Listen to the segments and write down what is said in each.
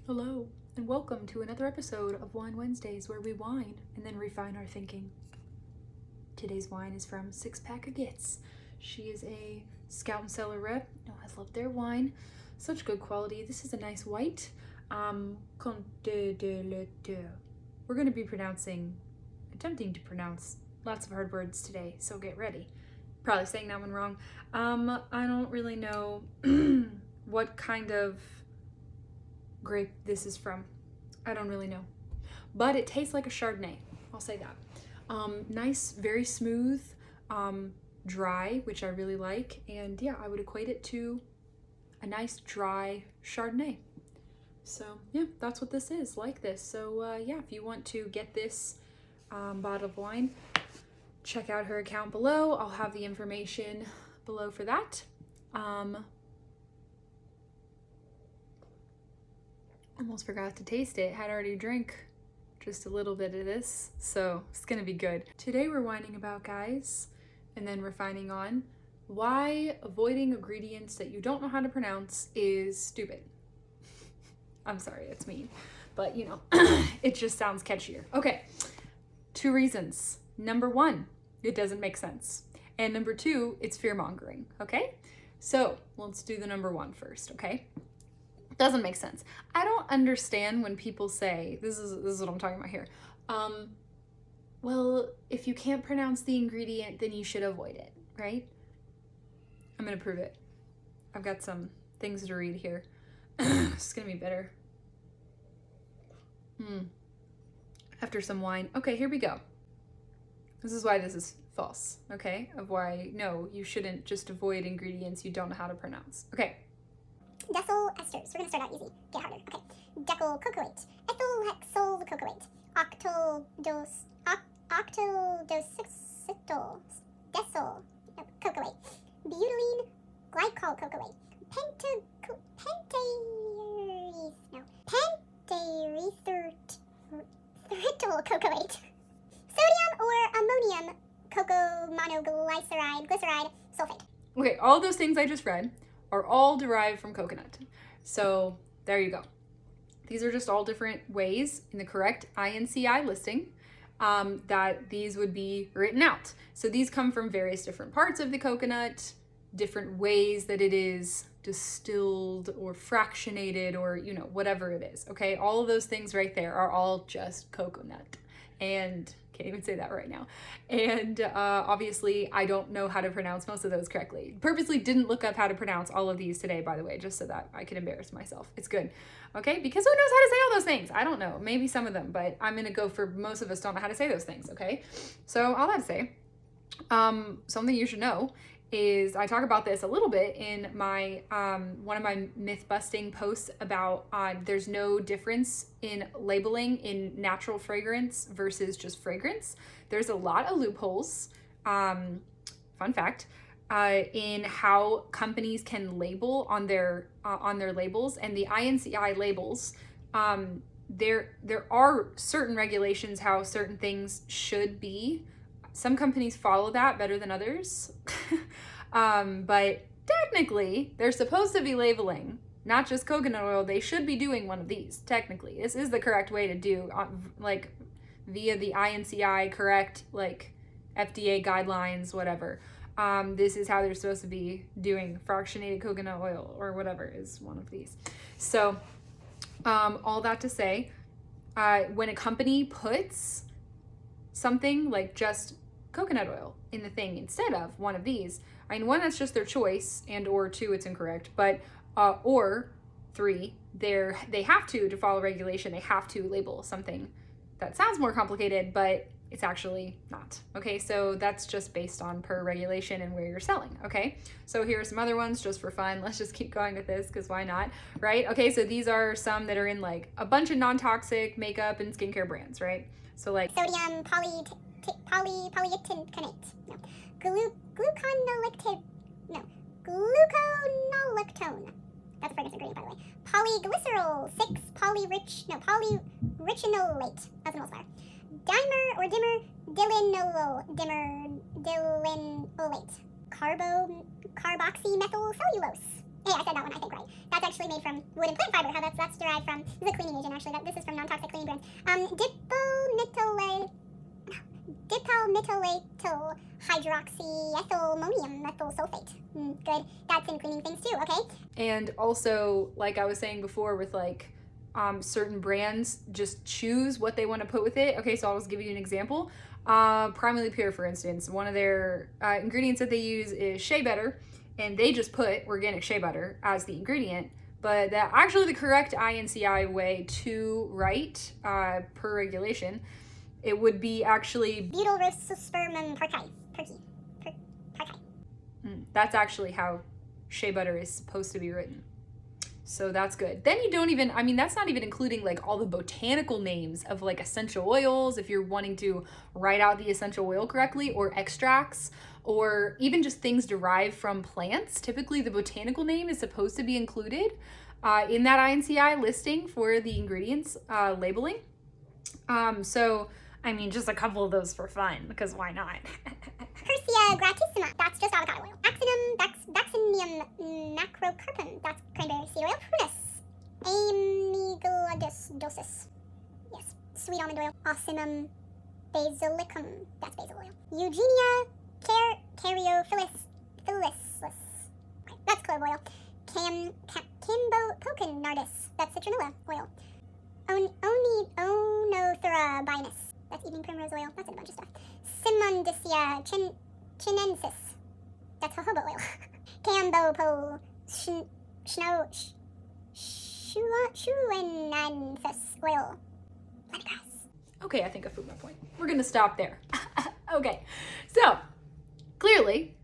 Hello, and welcome to another episode of Wine Wednesdays, where we wine and then refine our thinking. Today's wine is from Six Pack of Gits. She is a Scout and Cellar rep. Has loved their wine. Such good quality. This is a nice white. Comte de l'Eau. We're going to be attempting to pronounce lots of hard words today, so get ready. Probably saying that one wrong. I don't really know what kind of grape this is from. I don't really know, but it tastes like a Chardonnay. I'll say that. Nice, very smooth, dry, which I really like, and yeah, I would equate it to a nice dry Chardonnay. So yeah, that's what this is, like this. So yeah, if you want to get this bottle of wine, check out her account below. I'll have the information below for that. Almost forgot to taste it. Had already drank just a little bit of this, so it's gonna be good. Today we're whining about, guys, and then refining on why avoiding ingredients that you don't know how to pronounce is stupid. I'm sorry, it's mean, but you know, it just sounds catchier. Okay, 2 reasons. Number 1, it doesn't make sense. And number 2, it's fear-mongering, okay? So let's do the number 1 first, okay? Doesn't make sense. I don't understand when people say, this is what I'm talking about here. Well, if you can't pronounce the ingredient, then you should avoid it, right? I'm gonna prove it. I've got some things to read here. It's gonna be better. After some wine. Okay, here we go. This is why this is false, okay? Of why, no, you shouldn't just avoid ingredients you don't know how to pronounce. Okay. Decyl esters. We're going to start out easy. Get harder. Okay. Decyl cocoate. Ethyl hexyl cocoate. Octodositol. Decyl cocoate. Butylene glycol cocoate. Penterethyl cocoate. Sodium or ammonium glyceride sulfate. Okay, all those things I just read are all derived from coconut. So there you go. These are just all different ways in the correct INCI listing that these would be written out. So these come from various different parts of the coconut, different ways that it is distilled or fractionated or, you know, whatever it is. Okay, all of those things right there are all just coconut. And can't even say that right now. And obviously I don't know how to pronounce most of those correctly. Purposely didn't look up how to pronounce all of these today, by the way, just so that I can embarrass myself. It's good. Okay, because who knows how to say all those things? I don't know, maybe some of them, but I'm gonna go for most of us don't know how to say those things, okay? So all that to say, something you should know is I talk about this a little bit in my one of my myth busting posts about there's no difference in labeling in natural fragrance versus just fragrance. There's a lot of loopholes, fun fact, in how companies can label on their labels, and the INCI labels. There are certain regulations how certain things should be. Some companies follow that better than others. But technically, they're supposed to be labeling not just coconut oil. They should be doing one of these, technically. This is the correct way to do, like, via the INCI correct, like, FDA guidelines, whatever. This is how they're supposed to be doing fractionated coconut oil or whatever is one of these. So, all that to say, when a company puts something like just coconut oil in the thing instead of one of these, I mean, 1, that's just their choice, and or 2, it's incorrect, but or 3, they have to follow regulation, they have to label something that sounds more complicated, but it's actually not. Okay, so that's just based on per regulation and where you're selling. Okay, so here are some other ones just for fun. Let's just keep going with this because why not, right? Okay, so these are some that are in like a bunch of non-toxic makeup and skincare brands, right? So like Sodium polyethylene. Gluconolactone. That's a fragrance ingredient, by the way. Polyglycerol 6 polyrechinolate. That's an emulsifier. Dimer or dilinolate. Carboxymethylcellulose. Hey, I said that one, I think, right. That's actually made from wood and plant fiber. How that's derived from, this is a cleaning agent, actually. This is from non-toxic cleaning brands. Dipalmitylatyl hydroxyethylmonium methyl sulfate. Good. That's in cleaning things too, okay? And also, like I was saying before with like certain brands just choose what they want to put with it. Okay, so I'll just give you an example. Primally Pure, for instance, one of their ingredients that they use is shea butter, and they just put organic shea butter as the ingredient. But that actually the correct INCI way to write, per regulation, it would be actually Butyrospermum parkii. That's actually how shea butter is supposed to be written. So that's good. Then you don't even, I mean, that's not even including like all the botanical names of like essential oils, if you're wanting to write out the essential oil correctly, or extracts, or even just things derived from plants. Typically the botanical name is supposed to be included in that INCI listing for the ingredients labeling. So, I mean, just a couple of those for fun, because why not? Persea gratissima, that's just avocado oil. Vaccinium macrocarpum, that's cranberry seed oil. Prunus amygdalosis, yes, sweet almond oil. Ocimum basilicum, that's basil oil. Eugenia caryophyllus, okay, that's clove oil. Kimbopoken that's citronella oil. Onothera binus, that's evening primrose oil. That's in a bunch of stuff. Simondicia chinensis, that's jojoba oil. Cambopo schuenanthus oil. Lemongrass. Okay, I think I proved my point. We're gonna stop there. Okay, so clearly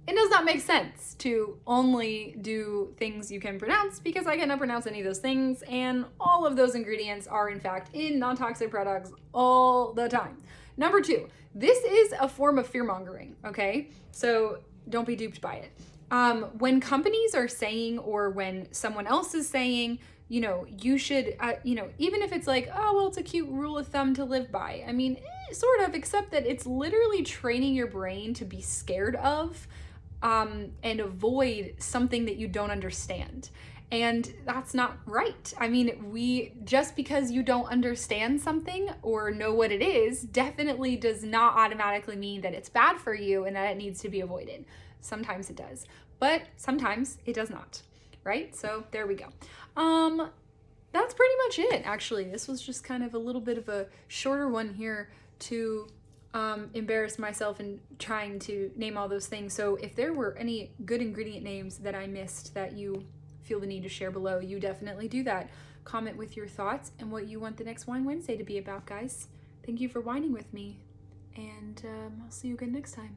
it does not make sense to only do things you can pronounce, because I cannot pronounce any of those things, and all of those ingredients are in fact in non-toxic products all the time. Number 2, this is a form of fear-mongering, okay? So don't be duped by it. When companies are saying, or when someone else is saying, you know, you should, even if it's like, oh, well, it's a cute rule of thumb to live by. I mean, sort of, except that it's literally training your brain to be scared of and avoid something that you don't understand. And that's not right. I mean, just because you don't understand something or know what it is, definitely does not automatically mean that it's bad for you and that it needs to be avoided. Sometimes it does, but sometimes it does not, right? So there we go. That's pretty much it, actually. This was just kind of a little bit of a shorter one here to embarrass myself in trying to name all those things. So if there were any good ingredient names that I missed that you feel the need to share below, you definitely do that. Comment with your thoughts and what you want the next Wine Wednesday to be about, guys. Thank you for whining with me, and I'll see you again next time.